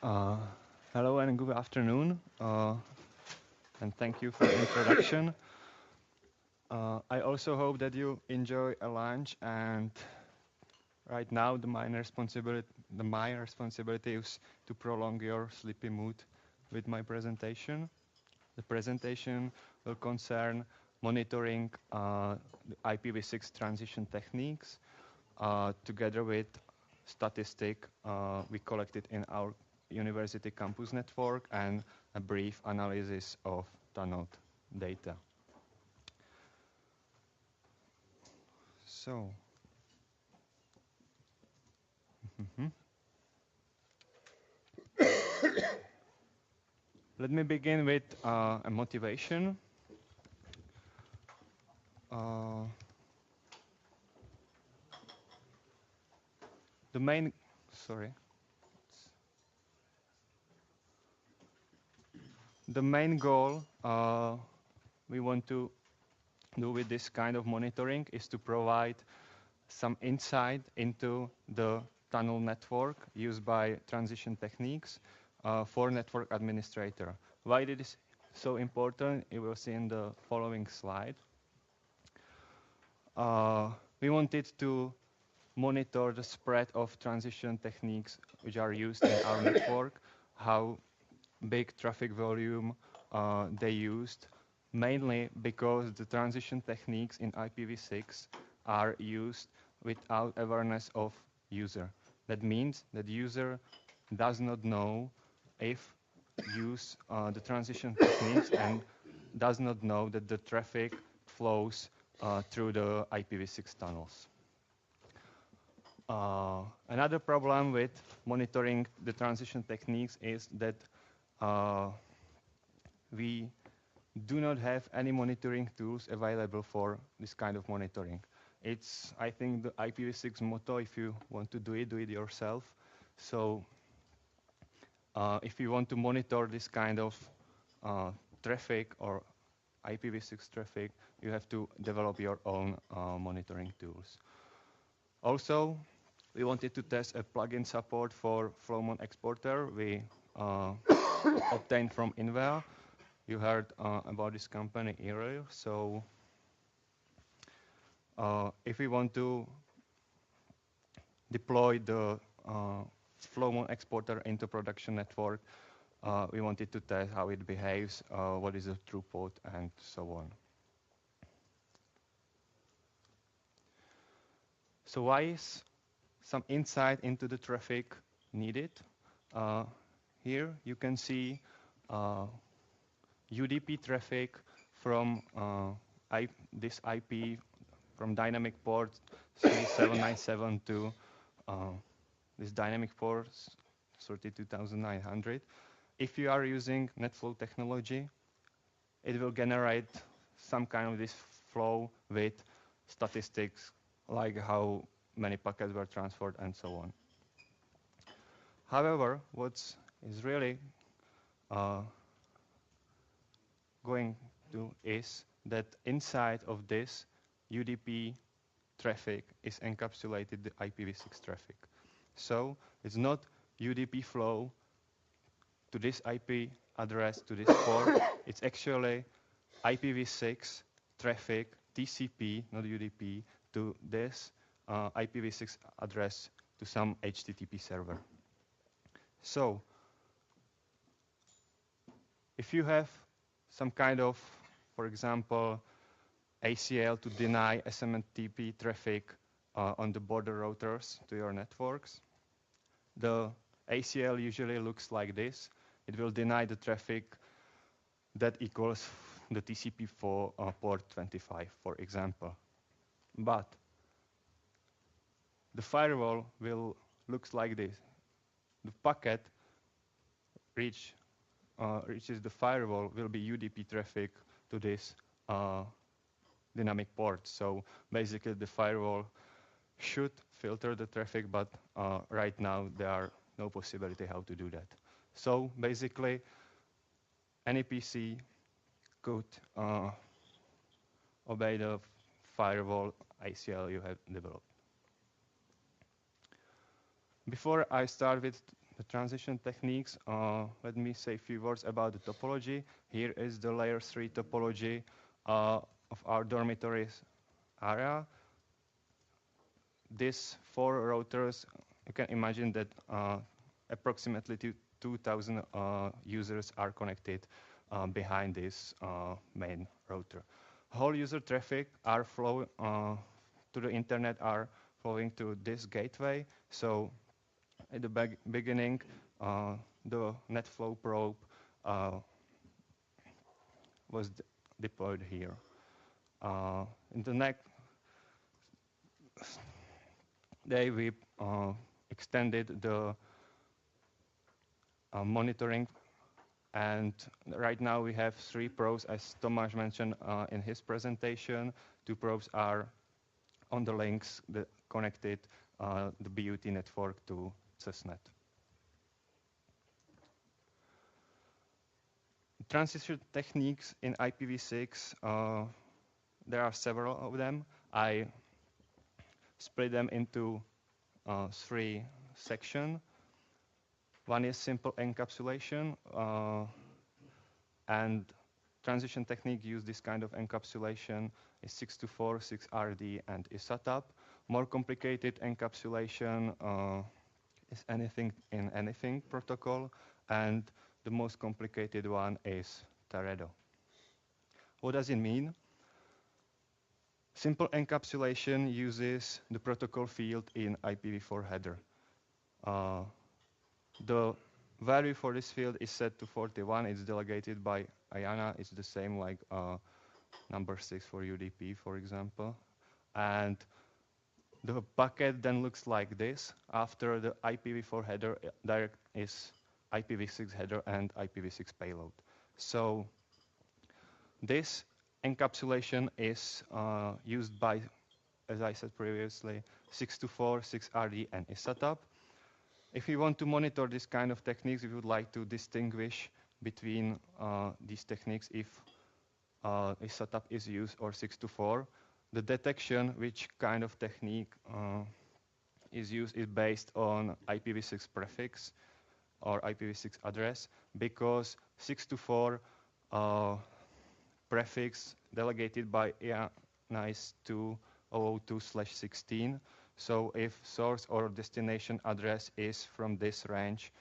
Uh, Hello and good afternoon, and thank you for the introduction. I also hope that you enjoy a lunch. And right now, the my responsibility is to prolong your sleepy mood with my presentation. The presentation will concern monitoring the IPv6 transition techniques together with statistic we collected in our university campus network and a brief analysis of tunneled data. So, mhm. Let me begin with a motivation. Uh, the main, sorry, the main goal we want to do with this kind of monitoring is to provide some insight into the tunnel network used by transition techniques for network administrator. Why it is so important, you will see in the following slide. We wanted to monitor the spread of transition techniques which are used in our network, how big traffic volume they used, mainly because the transition techniques in IPv6 are used without awareness of user. That means that user does not know if use the transition techniques and does not know that the traffic flows through the IPv6 tunnels. Another problem with monitoring the transition techniques is that we do not have any monitoring tools available for this kind of monitoring. It's, I think, the IPv6 motto: if you want to do it yourself. So if you want to monitor this kind of traffic or IPv6 traffic, you have to develop your own monitoring tools. Also, we wanted to test a plugin support for Flowmon Exporter we obtained from Invea. You heard about this company earlier. So if we want to deploy the Flowmon Exporter into production network, we wanted to test how it behaves, what is the throughput, and so on. So why is some insight into the traffic needed? Here you can see UDP traffic from this IP from dynamic port 3797 to this dynamic port 32900. If you are using NetFlow technology, it will generate some kind of this flow with statistics like how many packets were transferred and so on. However, what is really going to is that inside of this UDP traffic is encapsulated the IPv6 traffic. So it's not UDP flow to this IP address to this port. It's actually IPv6 traffic, TCP, not UDP, to this IPv6 address to some HTTP server. So if you have some kind of, for example, ACL to deny SMTP traffic on the border routers to your networks, the ACL usually looks like this. It will deny the traffic that equals the TCP for port 25, for example. But the firewall will looks like this. The packet reaches the firewall will be UDP traffic to this dynamic port. So basically, the firewall should filter the traffic, but right now there are no possibility how to do that. So basically, any PC could obey the firewall ACL you have developed. Before I start with the transition techniques, let me say a few words about the topology. Here is the layer 3 topology of our dormitories area. These 4 routers, you can imagine that approximately 2,000 users are connected behind this main router. Whole user traffic are flow to the internet are flowing to this gateway. So at the beginning, the NetFlow probe was deployed here. In the next day, we extended the monitoring, and right now we have 3 probes, as Tomáš mentioned in his presentation. 2 probes are on the links that connected the BUT network to CESNet. Transition techniques in IPv6, there are several of them. I split them into 3 sections. One is simple encapsulation, and transition technique use this kind of encapsulation is 624, 6RD, and ISATAP. More complicated encapsulation is anything in anything protocol, and the most complicated one is Teredo. What does it mean? Simple encapsulation uses the protocol field in IPv4 header. The value for this field is set to 41. It's delegated by IANA. It's the same like number 6 for UDP, for example. And the packet then looks like this. After the IPv4 header, direct is IPv6 header and IPv6 payload. So this encapsulation is used by, as I said previously, 624, 6RD, and ISATAP. If we want to monitor this kind of techniques, we would like to distinguish between these techniques if ISATAP is used or 624. The detection which kind of technique is used is based on IPv6 prefix or IPv6 address, because 624 prefix delegated by IANA is 2002/16. So if source or destination address is from this range,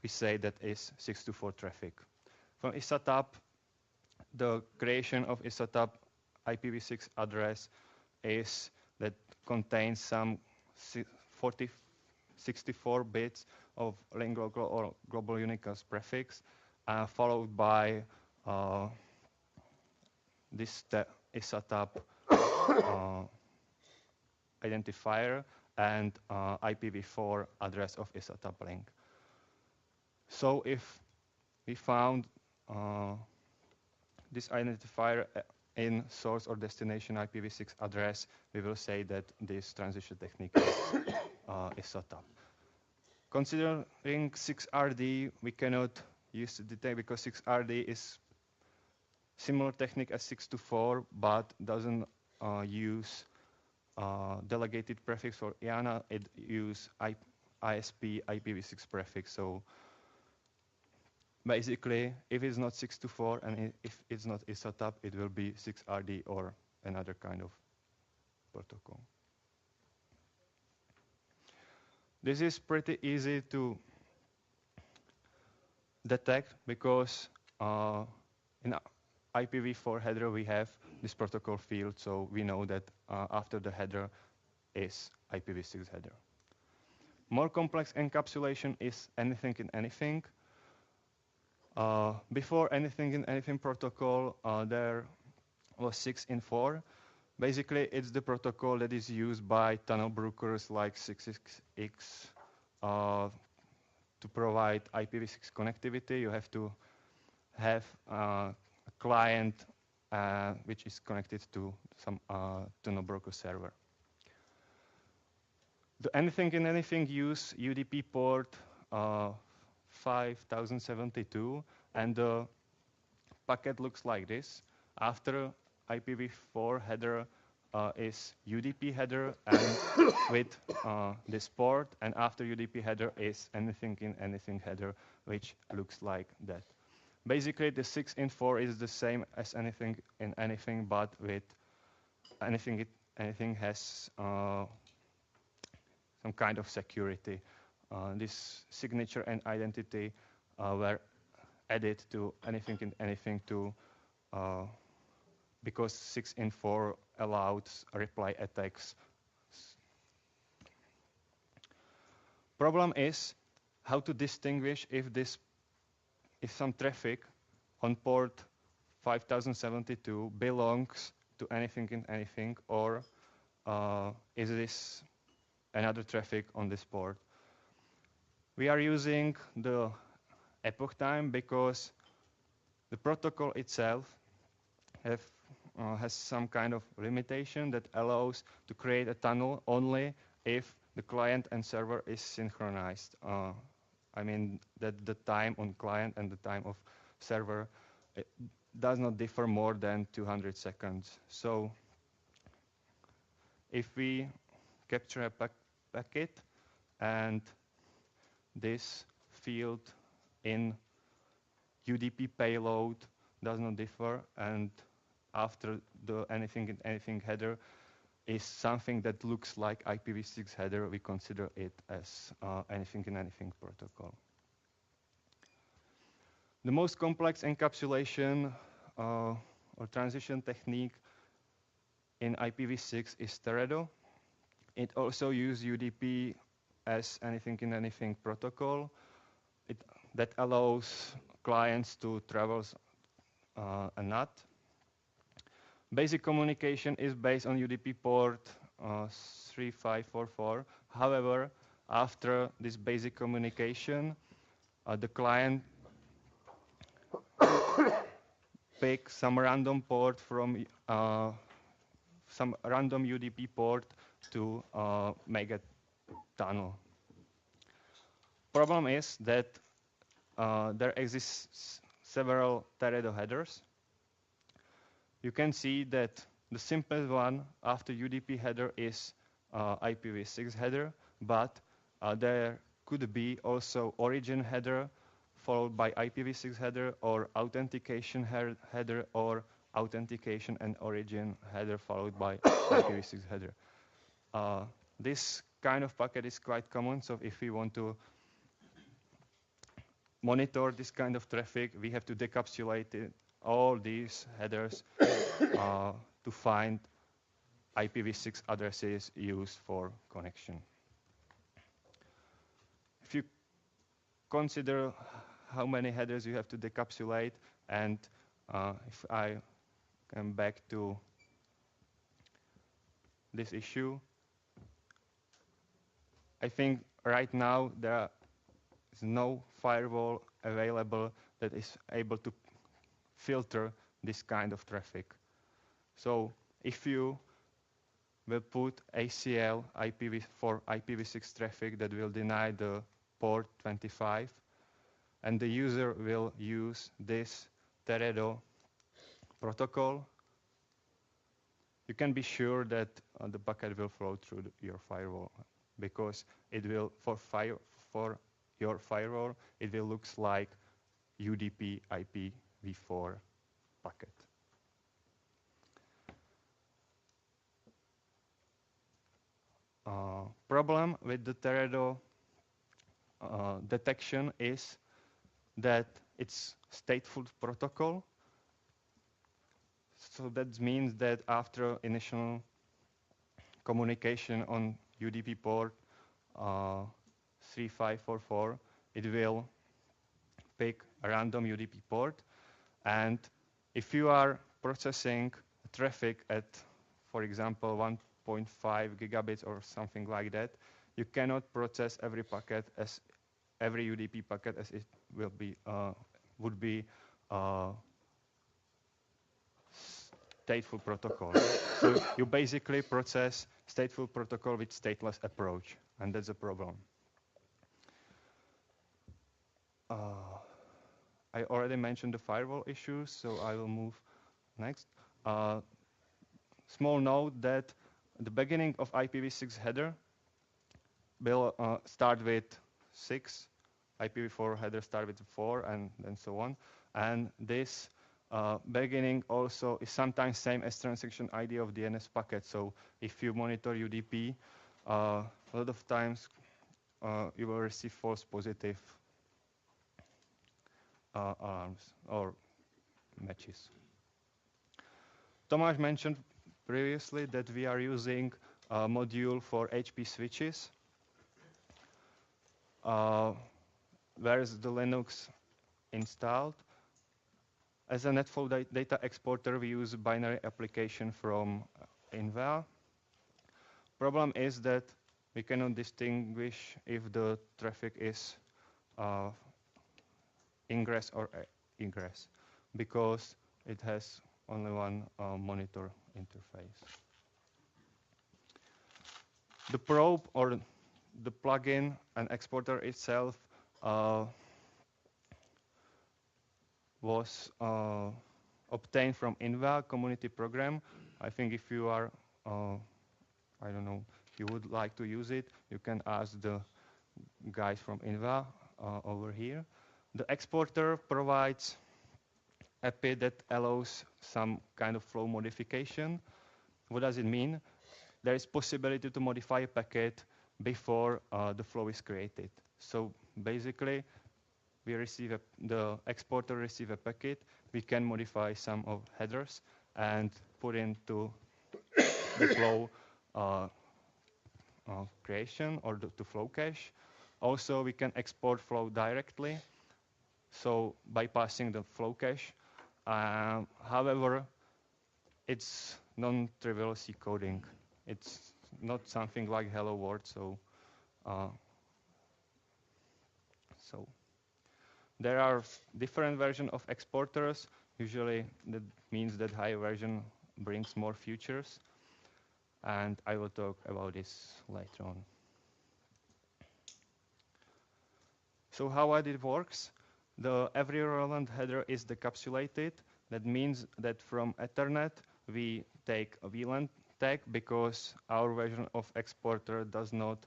we say that is 624 traffic. From ISATAP, the creation of ISATAP IPv6 address is that contains some 64 bits of lingua or global Unicast prefix, followed by this ISATAP identifier and IPv4 address of ISATAP link. So if we found this identifier in source or destination IPv6 address, we will say that this transition technique is ISATAP. Considering 6RD, we cannot use the detail because 6RD is similar technique as 624, but doesn't use delegated prefix for IANA. It uses ISP IPv6 prefix. So basically, if it's not 624 and if it's not ISATAP, it will be 6RD or another kind of protocol. This is pretty easy to detect because in IPv4 header we have this protocol field, so we know that after the header is IPv6 header. More complex encapsulation is anything in anything. Before anything in anything protocol, there was 6in4. Basically, it's the protocol that is used by tunnel brokers like 6xx to provide IPv6 connectivity. You have to have a client which is connected to some tunnel broker server. The anything in anything use UDP port 5072, and the packet looks like this. After IPv4 header, is UDP header and with this port, and after UDP header is anything in anything header, which looks like that. Basically, the 6in4 is the same as anything in anything, but with anything has some kind of security. This signature and identity were added to anything in anything to because 6in4 allows reply attacks. Problem is how to distinguish if some traffic on port 5072 belongs to anything in anything, or is this another traffic on this port. We are using the epoch time because the protocol itself has some kind of limitation that allows to create a tunnel only if the client and server is synchronized. I mean that the time on client and the time of server does not differ more than 200 seconds. So if we capture a packet and this field in UDP payload does not differ, and after the anything in anything header is something that looks like IPv6 header, we consider it as anything in anything protocol. The most complex encapsulation or transition technique in IPv6 is Teredo. It also uses UDP as anything in anything protocol. That allows clients to traverse a NAT. Basic communication is based on UDP port 3544. However, after this basic communication, the client picks some random port from some random UDP port to make a tunnel. Problem is that there exists several Teredo headers. You can see that the simplest one after UDP header is IPv6 header, but there could be also origin header followed by IPv6 header, or authentication header, or authentication and origin header followed by IPv6 header. This kind of packet is quite common, so if we want to monitor this kind of traffic, we have to decapsulate all these headers to find IPv6 addresses used for connection. If you consider how many headers you have to decapsulate, and if I come back to this issue, I think right now there is no firewall available that is able to filter this kind of traffic. So if you will put ACL for IPv6 traffic that will deny the port 25, and the user will use this Teredo protocol, you can be sure that the packet will flow through your firewall, because it will, for your firewall, it will look like UDP IPv4 packet. Problem with the Teredo detection is that it's stateful protocol. So that means that after initial communication on UDP port 3544, it will pick a random UDP port. And if you are processing traffic at, for example, 1.5 gigabits or something like that, you cannot process every packet as every UDP packet as it will be would be stateful protocol. So you basically process stateful protocol with stateless approach, and that's a problem. I already mentioned the firewall issues, so I will move next. small note that the beginning of IPv6 header will start with 6, IPv4 header start with 4, and so on. And this beginning also is sometimes same as transaction ID of DNS packet. So if you monitor UDP, a lot of times you will receive false positive alarms or matches. Tomáš mentioned previously that we are using a module for HP switches. Where is the Linux installed? As a NetFlow data exporter, we use binary application from INVA. Problem is that we cannot distinguish if the traffic is ingress or egress because it has only one monitor interface. The probe or the plugin and exporter itself was obtained from INVA community program. I think if you are, I don't know, if you would like to use it, you can ask the guys from INVA over here. The exporter provides API that allows some kind of flow modification. What does it mean? There is possibility to modify a packet before the flow is created. So basically, we receive the exporter receive a packet. We can modify some of headers and put into the flow creation or to flow cache. Also, we can export flow directly, so bypassing the flow cache. However, it's non-trivial C coding. It's not something like Hello World, so there are different versions of exporters. Usually that means that higher version brings more features, and I will talk about this later on. So how it works? Every relevant header is decapsulated. That means that from Ethernet we take a VLAN tag because our version of exporter does not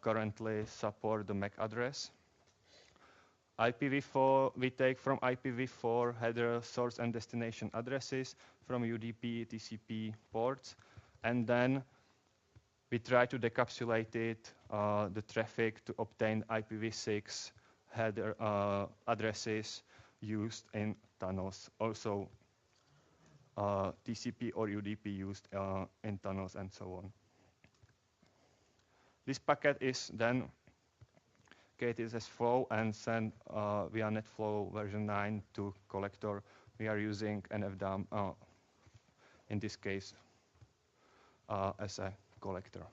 currently support the MAC address. IPv4, we take from IPv4 header source and destination addresses from UDP, TCP ports, and then we try to decapsulate it, the traffic, to obtain IPv6 header addresses used in tunnels. Also, TCP or UDP used in tunnels and so on. This packet is then created as flow and sent via NetFlow version 9 to collector. We are using NFDAM, in this case, as a collector.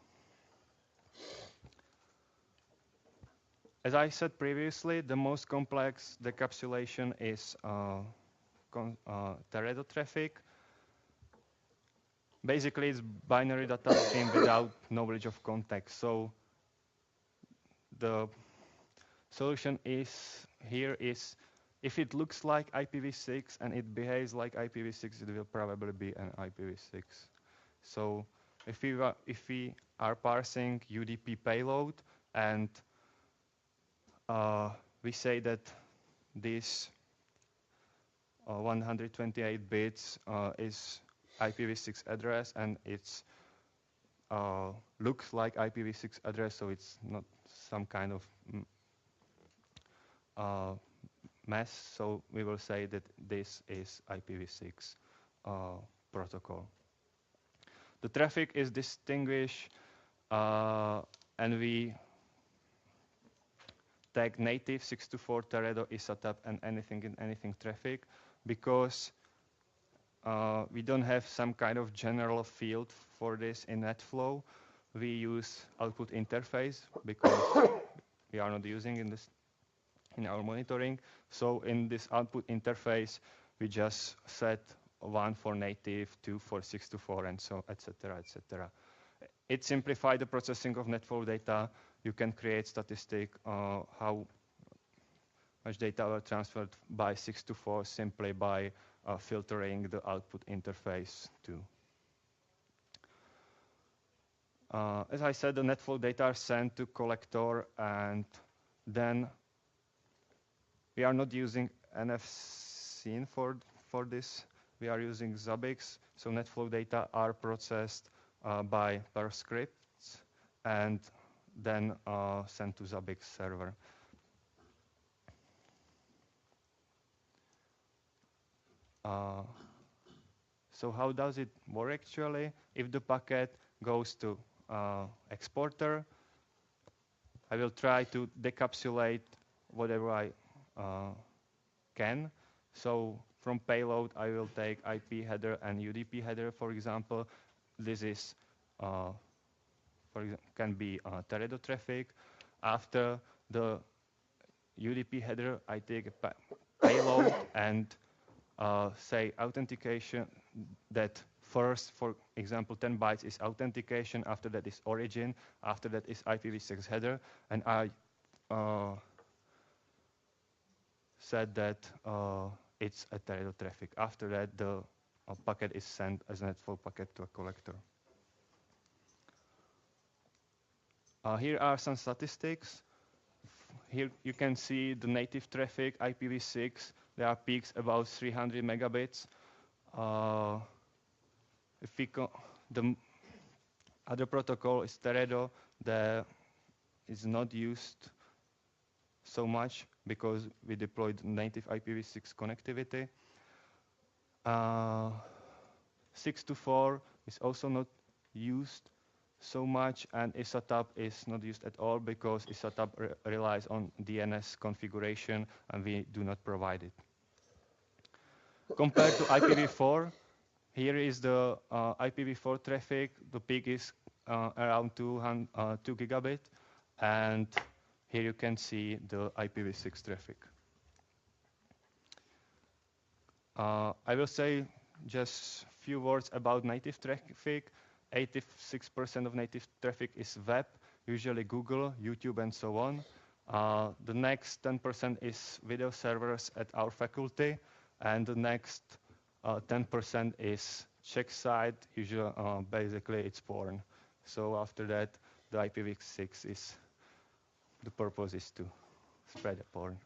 As I said previously, the most complex decapsulation is Teredo traffic. Basically, it's binary data stream without knowledge of context. So the solution is if it looks like IPv6 and it behaves like IPv6, it will probably be an IPv6. So if we are parsing UDP payload and we say that this 128 bits is IPv6 address and it's looks like IPv6 address, so it's not some kind of mess. So we will say that this is IPv6 protocol. The traffic is distinguished, and we tag native 624 Teredo ISATAP and anything in anything traffic because we don't have some kind of general field for this in NetFlow. We use output interface because we are not using in our monitoring. So in this output interface, we just set 1 for native, 2 for 624, and so etc. etc. It simplified the processing of NetFlow data. You can create statistic how much data were transferred by 624 simply by filtering the output interface too. As I said, the netflow data are sent to collector, and then we are not using NFScene for this. We are using Zabbix. So netflow data are processed by Perl scripts and then sent to Zabbix server. So how does it work actually? If the packet goes to exporter, I will try to decapsulate whatever I can. So from payload, I will take IP header and UDP header, for example. This is, can be Teredo traffic. After the UDP header, I take a payload and say authentication that first, for example, 10 bytes is authentication, after that is origin, after that is IPv6 header, and I said that it's a Teredo traffic. After that, the packet is sent as a netflow packet to a collector. Here are some statistics. Here you can see the native traffic, IPv6. There are peaks about 300 megabits. If we the other protocol is Teredo, that is not used so much because we deployed native IPv6 connectivity. 624 is also not used so much, and ISATAP is not used at all because ISATAP relies on DNS configuration, and we do not provide it. Compared to IPv4, here is the IPv4 traffic. The peak is around 2 gigabit, and here you can see the IPv6 traffic. I will say just a few words about native traffic. 86% of native traffic is web, usually Google, YouTube, and so on. The next 10% is video servers at our faculty, and the next 10% is Czech site. Usually, basically, it's porn. So after that, the IPv6 is, the purpose is to spread the porn.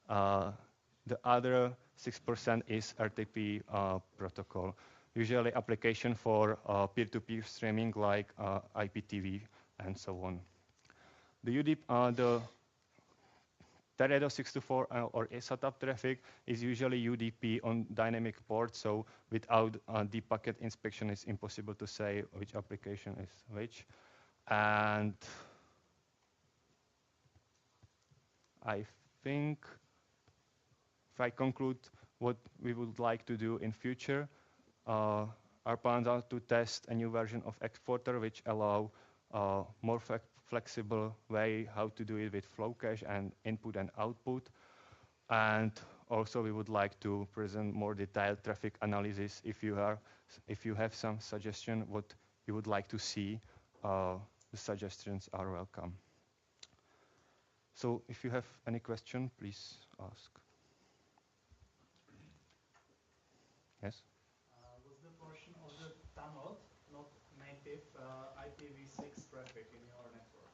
The other 6% is RTP protocol, usually application for peer-to-peer streaming like IPTV and so on. The UDP, the Teredo 624 or ISATAP traffic is usually UDP on dynamic port, so without deep packet inspection, it's impossible to say which application is which. And I think if I conclude what we would like to do in future, our plans are to test a new version of Exporter, which allow more flexible way how to do it with flow cache and input and output. And also we would like to present more detailed traffic analysis. If you have some suggestion what you would like to see, the suggestions are welcome. So if you have any question, please ask. Yes? Was the portion of the tunnel not native IPv6 traffic in your network?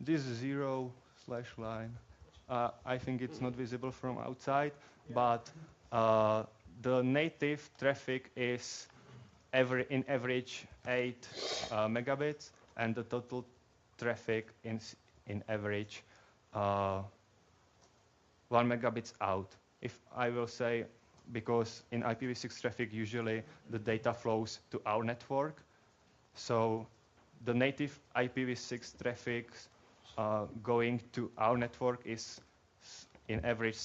This 0/line, I think it's not visible from outside, but the native traffic is in average 8 megabits, and the total traffic in average 1 megabits out. If I will say, because in IPv6 traffic, usually the data flows to our network. So the native IPv6 traffic going to our network is in average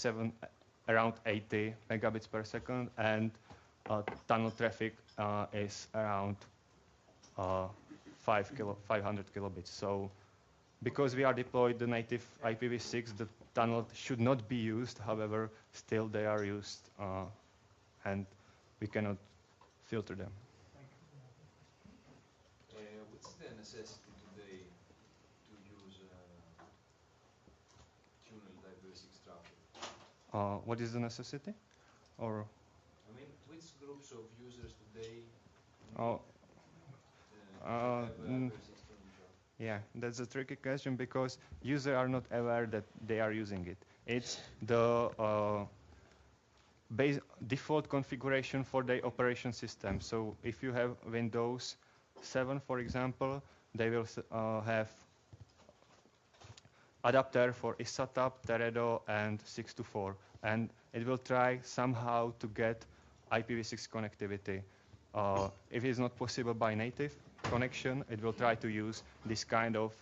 around 80 megabits per second, and tunnel traffic is around 500 kilobits. So because we are deployed the native IPv6, the tunnel should not be used. However, still they are used, and we cannot filter them. What's the necessity today to use tunnel IPv6 traffic? What is the necessity? Or I mean, which groups of users today Oh, to have mm, address exposure? yeah, that's a tricky question because users are not aware that they are using it. It's the base default configuration for the operation system. So if you have Windows 7, for example, they will have adapter for ISATAP, Teredo, and 624. And it will try somehow to get IPv6 connectivity. If it's not possible by native connection, it will try to use this kind of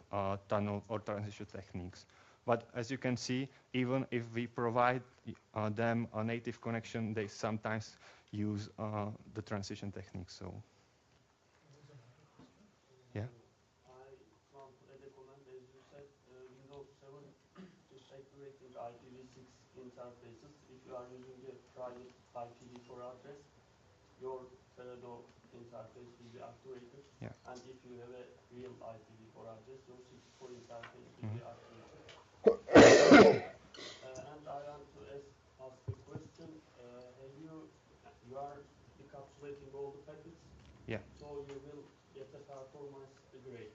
tunnel or transition techniques. But as you can see, even if we provide them a native connection, they sometimes use the transition techniques. So, yeah. I want to add a comment. As you said, Windows 7 is separating IPv6 interfaces. If you are using a private IPv4 address, your Teredo interface will be activated. Yeah. And if you have a real IPv4 address, your 64 interface will be activated. And I want to ask a question. You are encapsulating all the packets? Yeah. So you will get a performance grade.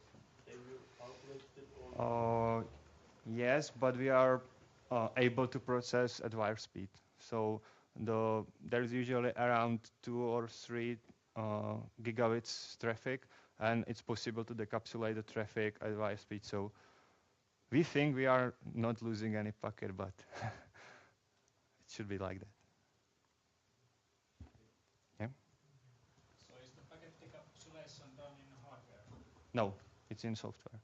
Have you calculated it or? Yes, but we are able to process at wire speed. So there's usually around 2 or 3 gigabits traffic, and it's possible to decapsulate the traffic at wire speed. So we think we are not losing any packet, but it should be like that. Yeah. So is the packet decapsulation done in hardware? No, it's in software.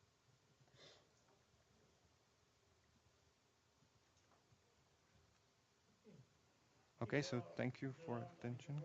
Okay, so thank you for attention.